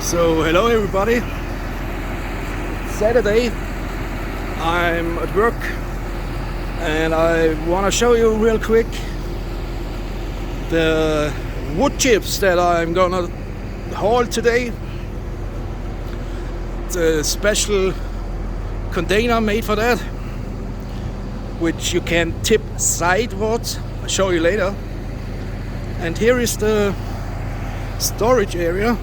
So hello everybody. Saturday, I'm at work and I want to show you real quick the wood chips that I'm gonna haul today. It's a special container made for that, which you can tip sideways. I'll show you later. And here is the storage area.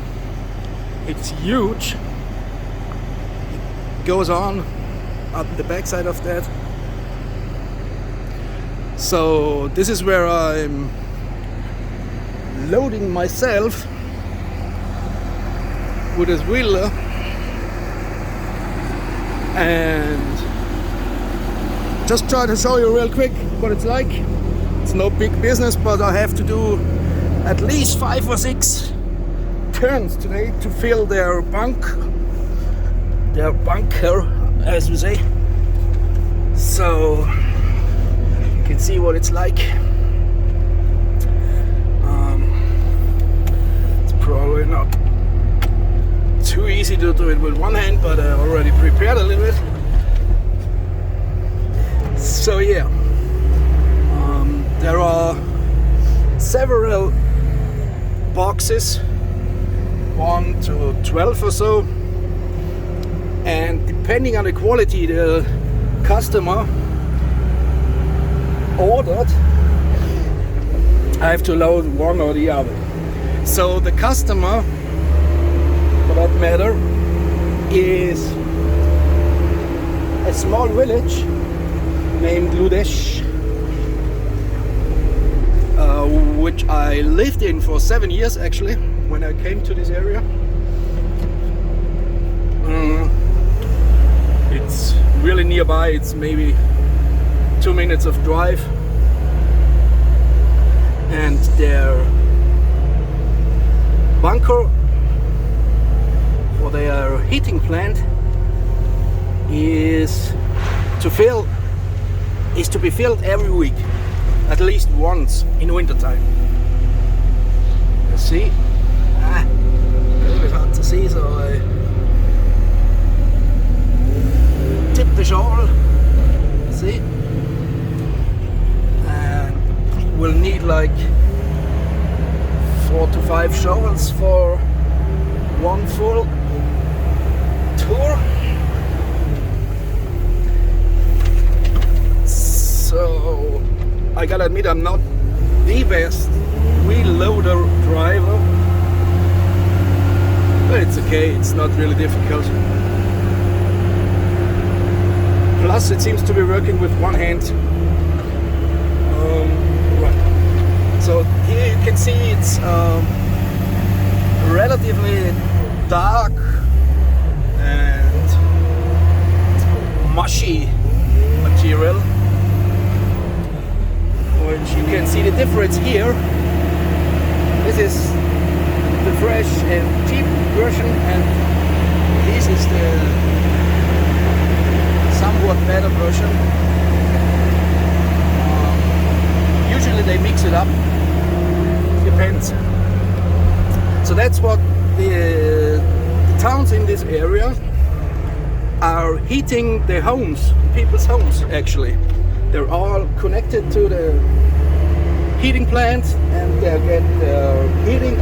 It's huge. It goes on up the backside of that. So this is where I'm loading myself with this wheeler, and just try to show you real quick what it's like. It's no big business, but I have to do at least 5 or 6 turns today to fill their bunker, as we say. So you can see what it's like. It's probably not too easy to do it with one hand, but I already prepared a little bit. So yeah, there are several boxes, 1 to 12 or so, and depending on the quality the customer ordered, I have to load one or the other. So the customer, for that matter, is a small village named Ludesh, which I lived in for 7 years actually when I came to this area. It's really nearby. It's maybe 2 minutes of drive, and their bunker for their heating plant is to be filled every week, at least once in winter time. You see, a little bit hard to see, so I tip the shovel. See, and we'll need like 4 to 5 shovels for one full tour. So I gotta admit, I'm not the best wheel loader driver, but it's okay, it's not really difficult. Plus it seems to be working with one hand. Right. So here you can see it's relatively dark and mushy material, which you can see the difference here. This is the fresh and cheap version, and this is the somewhat better version. Usually they mix it up, depends. So that's what the towns in this area are heating their homes, people's homes actually. They're all connected to the heating plant, and they get heating,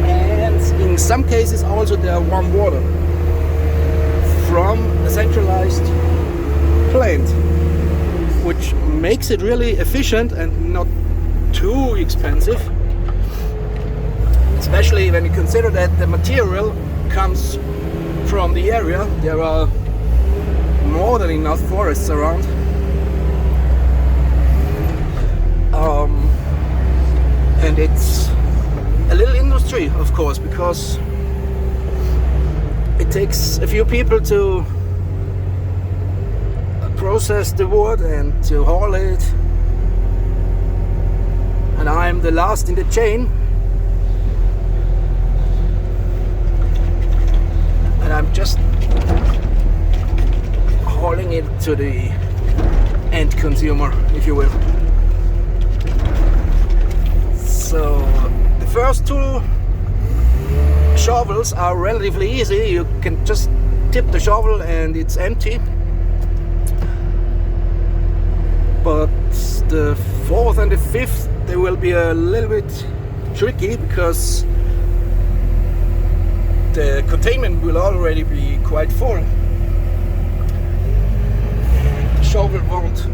and in some cases also their warm water from a centralized plant, which makes it really efficient and not too expensive, especially when you consider that the material comes from the area. There are more than enough forests around. And it's a little industry, of course, because it takes a few people to process the wood and to haul it, and I'm the last in the chain, and I'm just hauling it to the end consumer, if you will. So the first two shovels are relatively easy. You can just tip the shovel and it's empty. But the fourth and the fifth, they will be a little bit tricky because the containment will already be quite full. And the shovel won't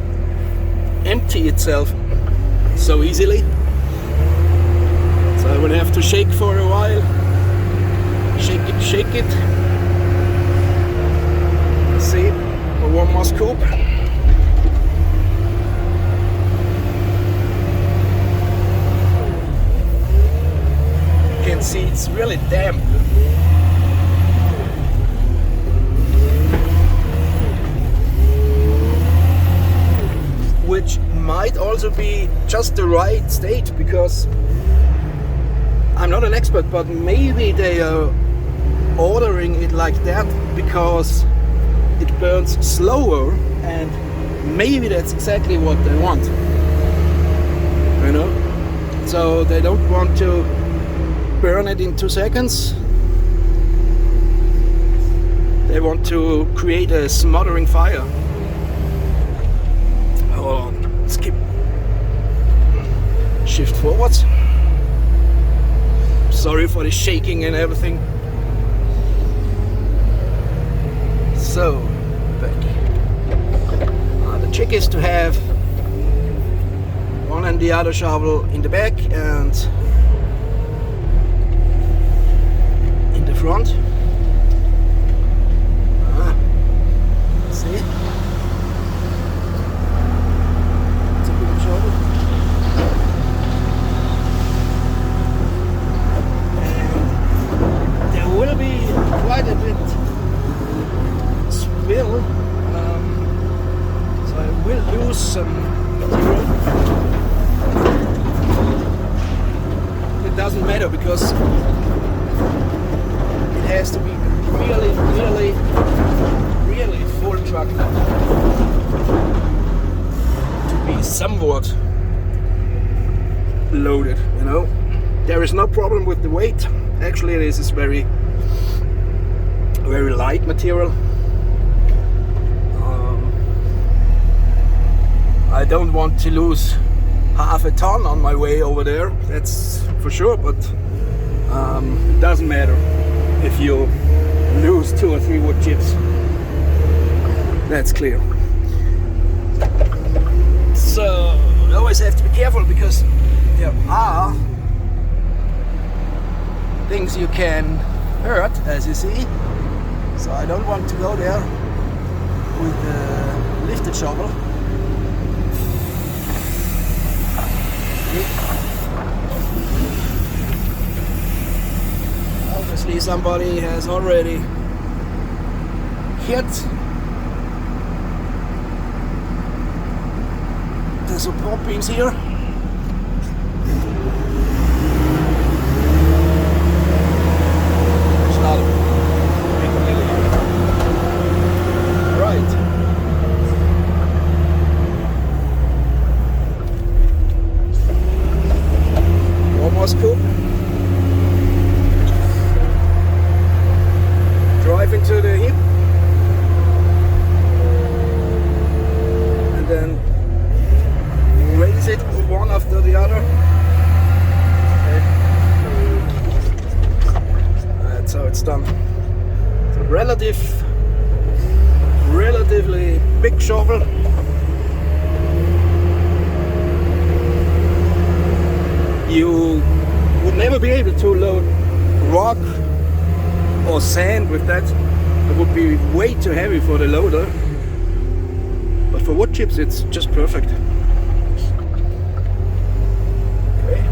empty itself so easily. So I will have to shake for a while. Shake it. See, one more scoop. You can see it's really damp. Which might also be just the right state, because I'm not an expert, but maybe they are ordering it like that because it burns slower, and maybe that's exactly what they want, you know. So they don't want to burn it in 2 seconds. They want to create a smothering fire. Hold on, skip, shift forwards. Sorry for the shaking and everything. So, back. The trick is to have one and the other shovel in the back and in the front. See? It's a big shovel. And there will be quite a bit spill, so I will lose some material. It doesn't matter because it has to be really full truck to be somewhat loaded, you know. There is no problem with the weight. Actually, this is very light material. I don't want to lose half a ton on my way over there, that's for sure, but it doesn't matter if you lose 2 or 3 wood chips. That's clear. So you always have to be careful because there are things you can hurt, as you see. So I don't want to go there with the lifted shovel. Obviously somebody has already hit the support beams here. Right. Scoop. Drive into the hip and then raise it one after the other. Okay. That's how it's done. It's a relatively big shovel. You would never be able to load rock or sand with that. It would be way too heavy for the loader. But for wood chips, it's just perfect. Okay.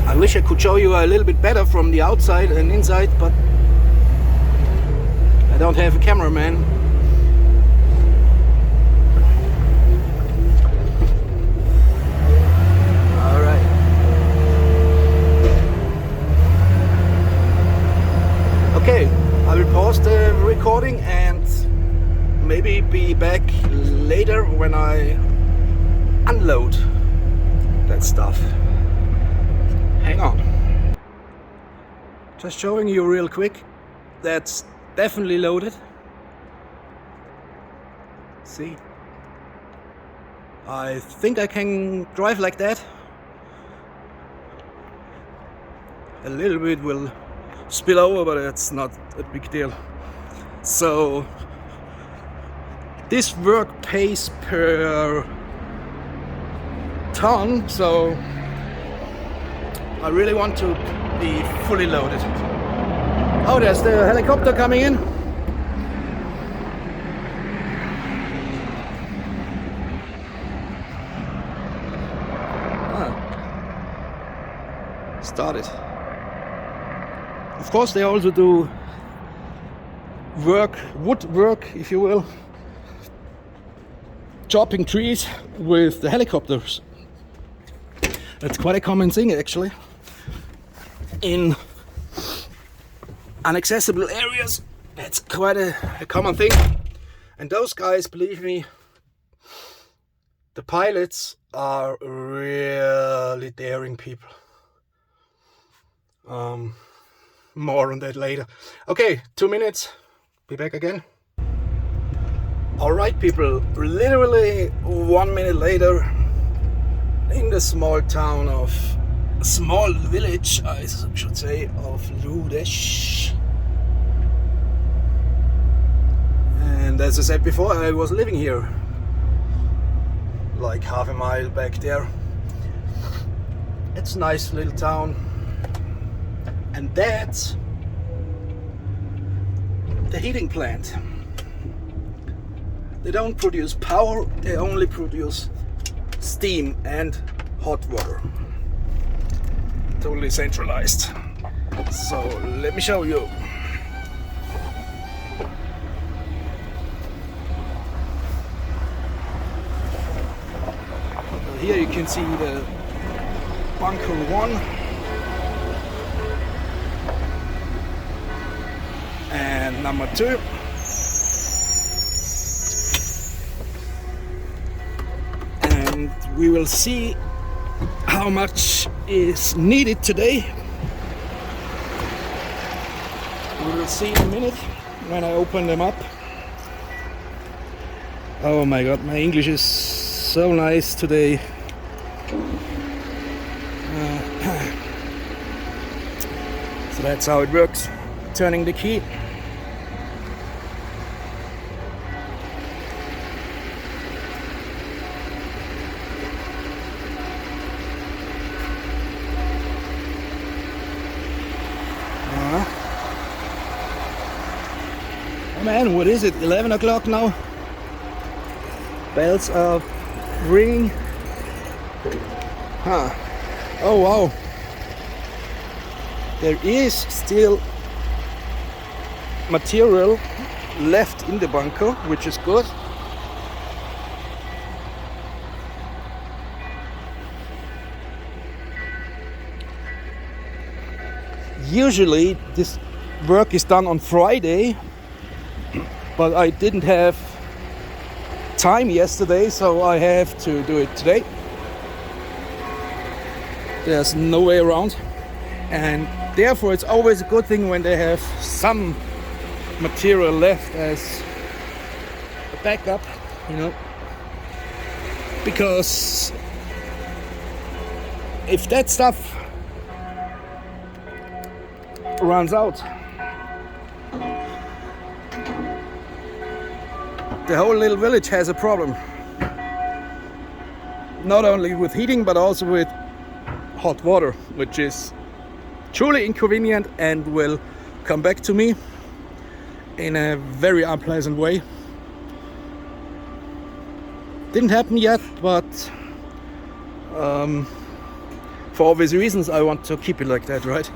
I wish I could show you a little bit better from the outside and inside, but I don't have a cameraman. Alright. Okay, I will pause the recording and maybe be back later when I unload that stuff. Hang on. Just showing you real quick. That's definitely loaded. See? I think I can drive like that. A little bit will spill over, but it's not a big deal. So this work pays per ton, so I really want to be fully loaded. Oh, there's the helicopter coming in. Started. Of course, they also do work, wood work, if you will, chopping trees with the helicopters. That's quite a common thing, actually, in inaccessible areas. That's quite a common thing. And those guys, believe me, the pilots are really daring people. More on that later. Okay, 2 minutes. Be back again. Alright people, literally 1 minute later, in the small town of, small village I should say, of Ludesh. And as I said before, I was living here like half a mile back there. It's a nice little town. And that's the heating plant. They don't produce power, they only produce steam and hot water. Totally centralized. So let me show you. Here you can see the bunker 1. And number 2. And we will see how much is needed today. We will see in a minute when I open them up. Oh my god, my English is so nice today. So that's how it works. Turning the key. Oh man, what is it? 11 o'clock now? Bells are ringing. Huh. Oh wow. There is still material left in the bunker, which is good. Usually this work is done on Friday, but I didn't have time yesterday, so I have to do it today. There's no way around, and therefore it's always a good thing when they have some material left as a backup, you know, because if that stuff runs out, the whole little village has a problem. Not only with heating, but also with hot water, which is truly inconvenient and will come back to me in a very unpleasant way. Didn't happen yet, but for obvious reasons I want to keep it like that, right?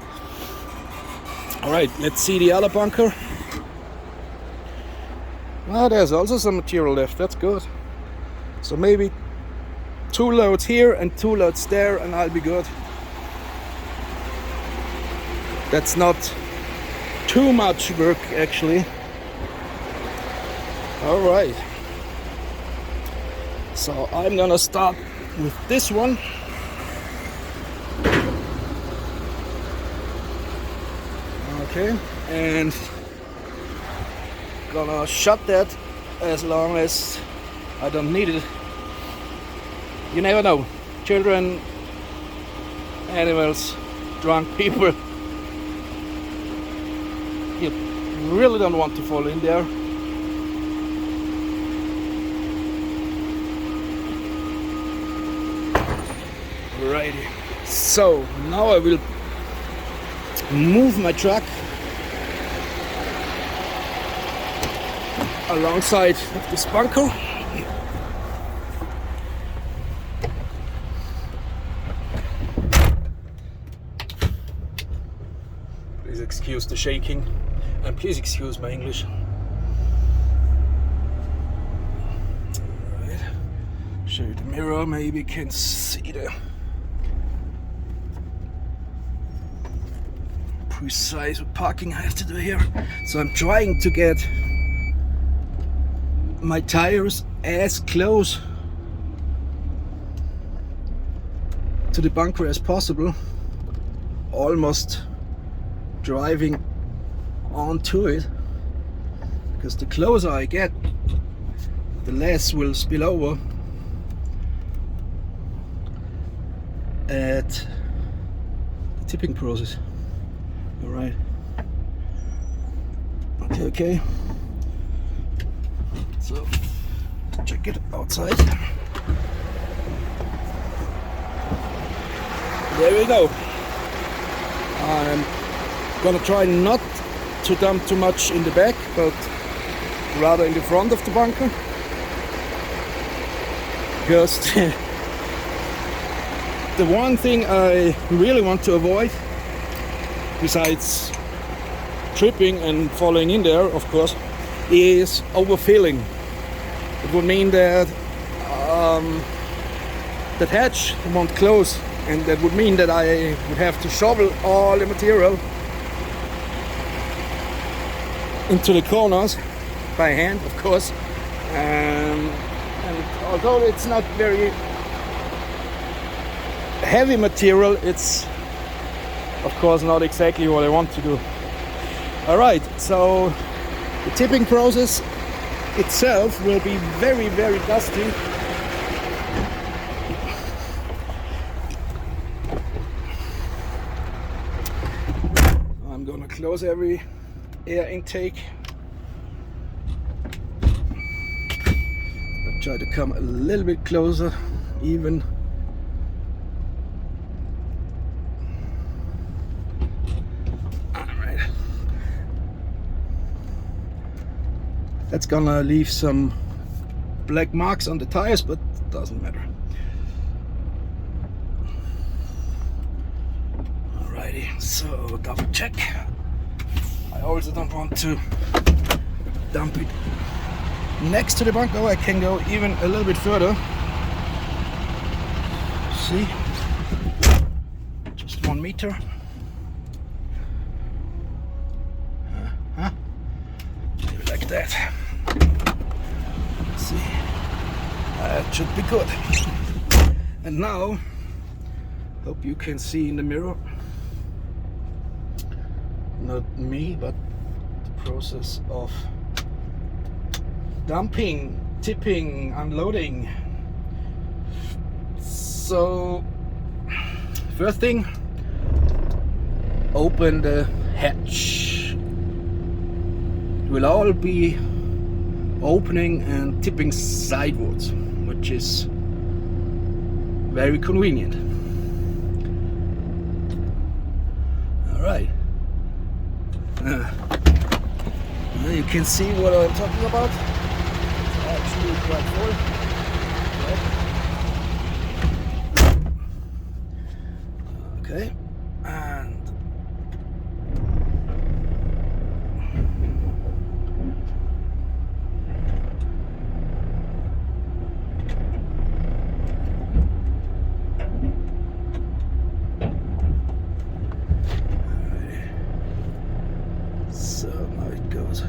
Alright, let's see the other bunker. Well, there's also some material left, that's good. So maybe 2 loads here and 2 loads there and I'll be good. That's not too much work actually. All right. So I'm gonna start with this one. Okay, and gonna shut that as long as I don't need it. You never know. Children, animals, drunk people. You really don't want to fall in there. Righty. So now I will move my truck alongside of this bunker. Please excuse the shaking and please excuse my English. Alright. Show you the mirror, maybe you can see the precise parking I have to do here. So I'm trying to get my tires as close to the bunker as possible, almost driving onto it, because the closer I get, the less will spill over at the tipping process. All right. Okay. So check it outside. There we go. I'm gonna try not to dump too much in the back, but rather in the front of the bunker, because the one thing I really want to avoid, besides tripping and falling in there, of course, is overfilling. It would mean that that hatch won't close, and that would mean that I would have to shovel all the material into the corners by hand, of course. And although it's not very heavy material, it's of course not exactly what I want to do. All right, so the tipping process itself will be very, very dusty. I'm gonna close every air intake. I'll try to come a little bit closer, even. That's gonna leave some black marks on the tires, but it doesn't matter. Alrighty, so double check. I also don't want to dump it next to the bunker. I can go even a little bit further. See? Just 1 meter. Maybe like that. See, that should be good. And now, hope you can see in the mirror, not me, but the process of dumping, tipping, unloading. So, first thing, open the hatch. It will all be opening and tipping sidewards, which is very convenient. All right. Now you can see what I'm talking about. It's actually quite full. Okay. And so now it goes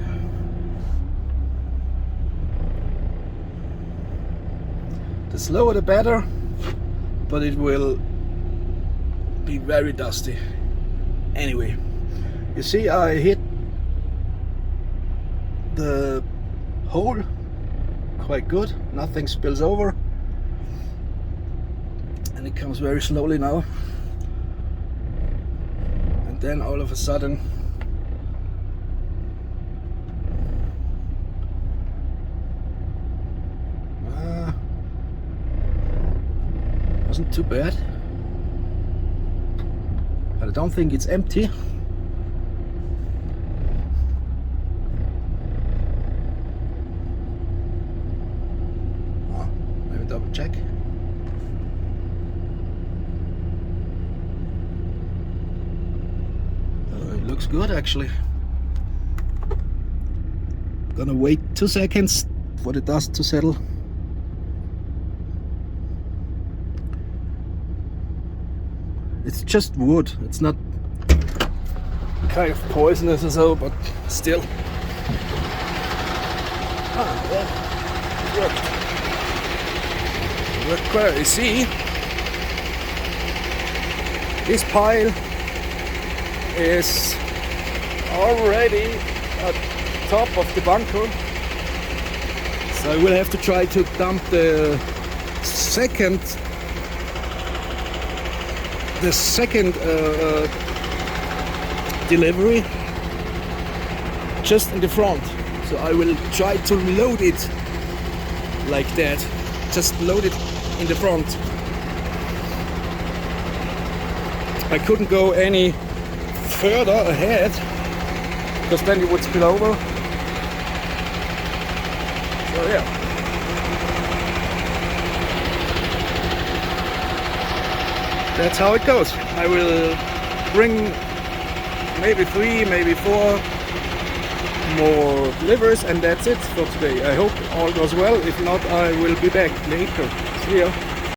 The slower the better, but it will be very dusty. Anyway, you see I hit the hole quite good, nothing spills over, and it comes very slowly now, and then all of a sudden wasn't too bad, but I don't think it's empty. Maybe double check. It looks good actually. Gonna wait 2 seconds for the dust to settle. It's just wood, it's not kind of poisonous or so, but still. Yeah, it worked. It worked quite. You see, this pile is already at the top of the bunker, so I will have to try to dump the second delivery just in the front. So I will try to load it like that, just load it in the front. I couldn't go any further ahead because then it would spill over. So yeah. That's how it goes. I will bring maybe 3, maybe 4 more livers, and that's it for today. I hope all goes well. If not, I will be back later. See ya.